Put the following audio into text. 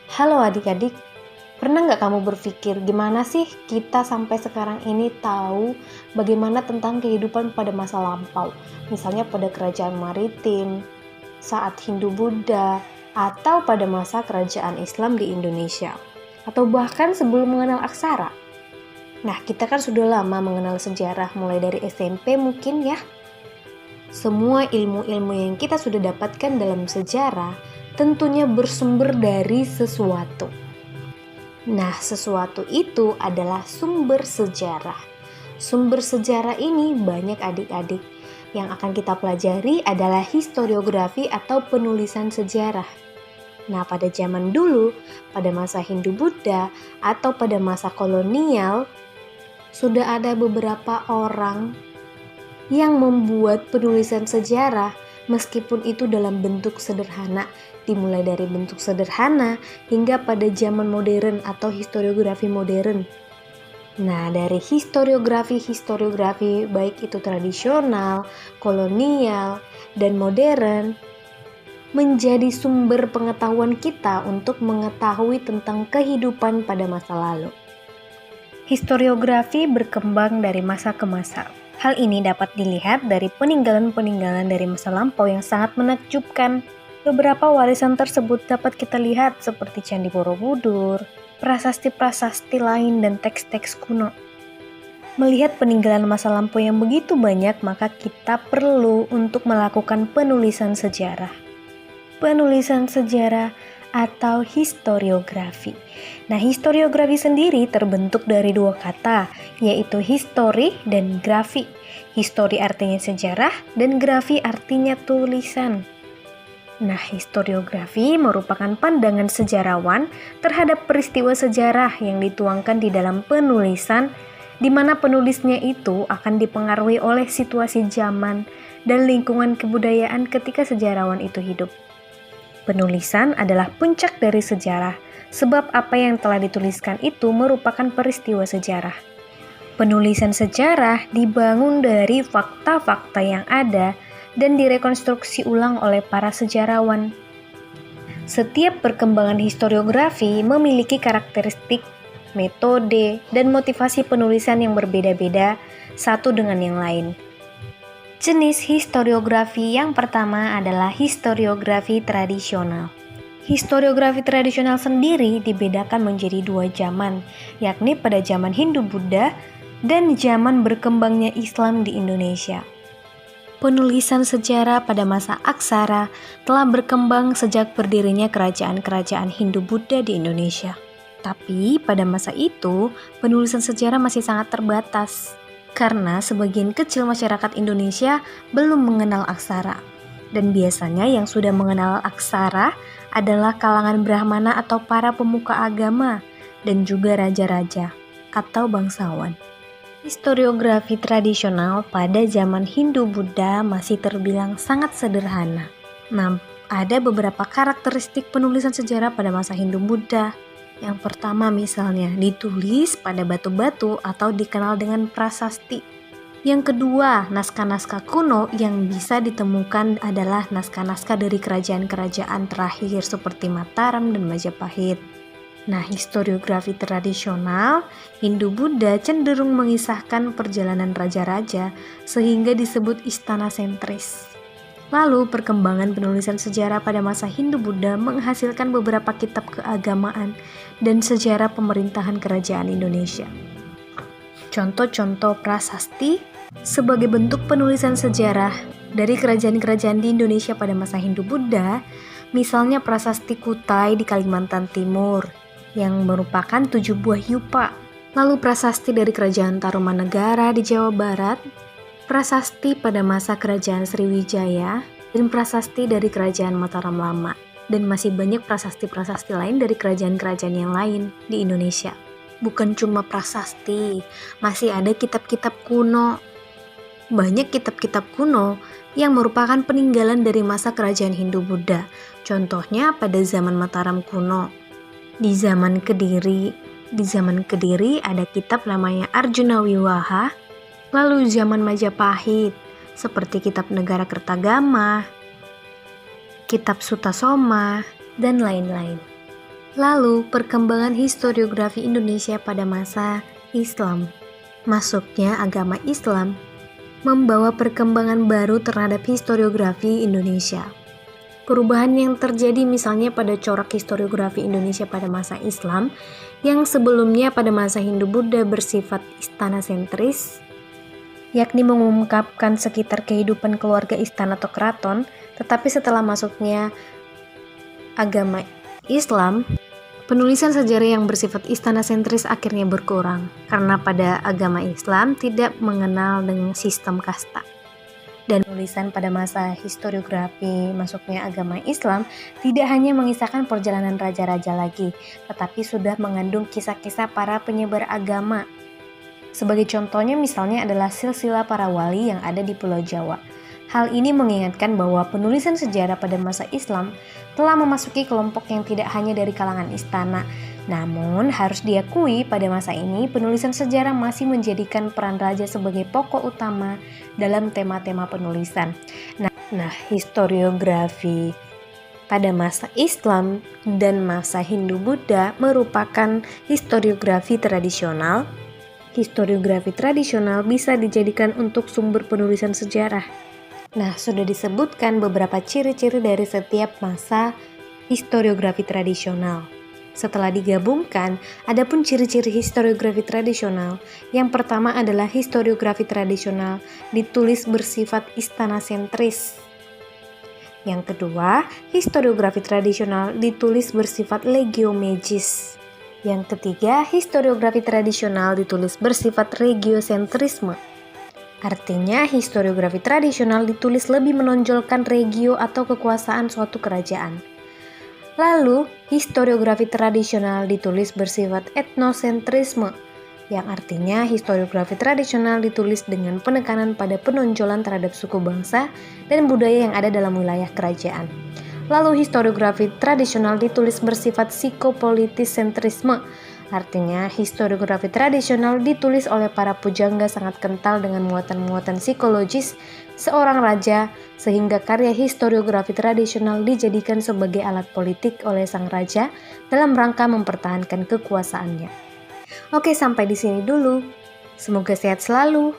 Halo adik-adik, pernah nggak kamu berpikir gimana sih kita sampai sekarang ini tahu bagaimana tentang kehidupan pada masa lampau? Misalnya pada kerajaan maritim, saat Hindu-Buddha, atau pada masa kerajaan Islam di Indonesia. Atau bahkan sebelum mengenal aksara. Nah, kita kan sudah lama mengenal sejarah mulai dari SMP mungkin ya. Semua ilmu-ilmu yang kita sudah dapatkan dalam sejarah tentunya bersumber dari sesuatu. Nah, sesuatu itu adalah sumber sejarah. Sumber sejarah ini banyak adik-adik. Yang akan kita pelajari adalah historiografi atau penulisan sejarah. Nah, pada zaman dulu, pada masa Hindu-Buddha atau pada masa kolonial, sudah ada beberapa orang yang membuat penulisan sejarah meskipun itu dalam bentuk sederhana, dimulai dari bentuk sederhana hingga pada zaman modern atau historiografi modern. Nah, dari historiografi baik itu tradisional, kolonial, dan modern menjadi sumber pengetahuan kita untuk mengetahui tentang kehidupan pada masa lalu. Historiografi berkembang dari masa ke masa. Hal ini dapat dilihat dari peninggalan-peninggalan dari masa lampau yang sangat menakjubkan. Beberapa warisan tersebut dapat kita lihat seperti Candi Borobudur, prasasti-prasasti lain, dan teks-teks kuno. Melihat peninggalan masa lampau yang begitu banyak, maka kita perlu untuk melakukan penulisan sejarah. Penulisan sejarah atau historiografi. Nah, historiografi sendiri terbentuk dari dua kata, yaitu histori dan grafi. Histori artinya sejarah dan grafi artinya tulisan. Nah, historiografi merupakan pandangan sejarawan terhadap peristiwa sejarah yang dituangkan di dalam penulisan, di mana penulisnya itu akan dipengaruhi oleh situasi zaman dan lingkungan kebudayaan ketika sejarawan itu hidup. Penulisan adalah puncak dari sejarah, sebab apa yang telah dituliskan itu merupakan peristiwa sejarah. Penulisan sejarah dibangun dari fakta-fakta yang ada dan direkonstruksi ulang oleh para sejarawan. Setiap perkembangan historiografi memiliki karakteristik, metode, dan motivasi penulisan yang berbeda-beda satu dengan yang lain. Jenis historiografi yang pertama adalah historiografi tradisional. Historiografi tradisional sendiri dibedakan menjadi dua zaman, yakni pada zaman Hindu-Buddha dan zaman berkembangnya Islam di Indonesia. Penulisan sejarah pada masa aksara telah berkembang sejak berdirinya kerajaan-kerajaan Hindu-Buddha di Indonesia. Tapi pada masa itu, penulisan sejarah masih sangat terbatas, karena sebagian kecil masyarakat Indonesia belum mengenal aksara. Dan biasanya yang sudah mengenal aksara adalah kalangan Brahmana atau para pemuka agama dan juga raja-raja atau bangsawan. Historiografi tradisional pada zaman Hindu-Buddha masih terbilang sangat sederhana. Nah, ada beberapa karakteristik penulisan sejarah pada masa Hindu-Buddha. Yang pertama misalnya ditulis pada batu-batu atau dikenal dengan prasasti. Yang kedua, naskah-naskah kuno yang bisa ditemukan adalah naskah-naskah dari kerajaan-kerajaan terakhir seperti Mataram dan Majapahit. Nah, historiografi tradisional Hindu-Buddha cenderung mengisahkan perjalanan raja-raja sehingga disebut istana sentris. Lalu, perkembangan penulisan sejarah pada masa Hindu-Buddha menghasilkan beberapa kitab keagamaan dan sejarah pemerintahan kerajaan Indonesia. Contoh-contoh prasasti sebagai bentuk penulisan sejarah dari kerajaan-kerajaan di Indonesia pada masa Hindu-Buddha, misalnya prasasti Kutai di Kalimantan Timur, yang merupakan 7 buah yupa. Lalu prasasti dari kerajaan Tarumanegara di Jawa Barat, prasasti pada masa kerajaan Sriwijaya, dan prasasti dari kerajaan Mataram Lama, dan masih banyak prasasti-prasasti lain dari kerajaan-kerajaan yang lain di Indonesia. Bukan cuma prasasti, masih ada kitab-kitab kuno. Banyak kitab-kitab kuno yang merupakan peninggalan dari masa kerajaan Hindu-Buddha. Contohnya pada zaman Mataram kuno. Di zaman Kediri ada kitab namanya Arjuna Wiwaha. Lalu zaman Majapahit, seperti kitab Negara Kertagama, kitab Sutasoma, dan lain-lain. Lalu, perkembangan historiografi Indonesia pada masa Islam. Masuknya agama Islam membawa perkembangan baru terhadap historiografi Indonesia. Perubahan yang terjadi misalnya pada corak historiografi Indonesia pada masa Islam, yang sebelumnya pada masa Hindu-Buddha bersifat istana sentris, yakni mengungkapkan sekitar kehidupan keluarga istana atau keraton, tetapi setelah masuknya agama Islam, penulisan sejarah yang bersifat istana sentris akhirnya berkurang, karena pada agama Islam tidak mengenal dengan sistem kasta. Dan penulisan pada masa historiografi masuknya agama Islam tidak hanya mengisahkan perjalanan raja-raja lagi, tetapi sudah mengandung kisah-kisah para penyebar agama. Sebagai contohnya misalnya adalah silsilah para wali yang ada di Pulau Jawa. Hal ini mengingatkan bahwa penulisan sejarah pada masa Islam telah memasuki kelompok yang tidak hanya dari kalangan istana. Namun harus diakui pada masa ini penulisan sejarah masih menjadikan peran raja sebagai pokok utama dalam tema-tema penulisan. Nah, historiografi pada masa Islam dan masa Hindu-Buddha merupakan historiografi tradisional. Historiografi tradisional bisa dijadikan untuk sumber penulisan sejarah. Nah, sudah disebutkan beberapa ciri-ciri dari setiap masa historiografi tradisional. Setelah digabungkan, adapun ciri-ciri historiografi tradisional. Yang pertama adalah historiografi tradisional ditulis bersifat istana sentris. Yang kedua, historiografi tradisional ditulis bersifat legio-magis. Yang ketiga, historiografi tradisional ditulis bersifat regiosentrisme. Artinya, historiografi tradisional ditulis lebih menonjolkan regio atau kekuasaan suatu kerajaan. Lalu, historiografi tradisional ditulis bersifat etnosentrisme, yang artinya historiografi tradisional ditulis dengan penekanan pada penonjolan terhadap suku bangsa dan budaya yang ada dalam wilayah kerajaan. Lalu, historiografi tradisional ditulis bersifat psikopolitis sentrisme. Artinya, historiografi tradisional ditulis oleh para pujangga sangat kental dengan muatan-muatan psikologis seorang raja, sehingga karya historiografi tradisional dijadikan sebagai alat politik oleh sang raja dalam rangka mempertahankan kekuasaannya. Oke, sampai di sini dulu. Semoga sehat selalu.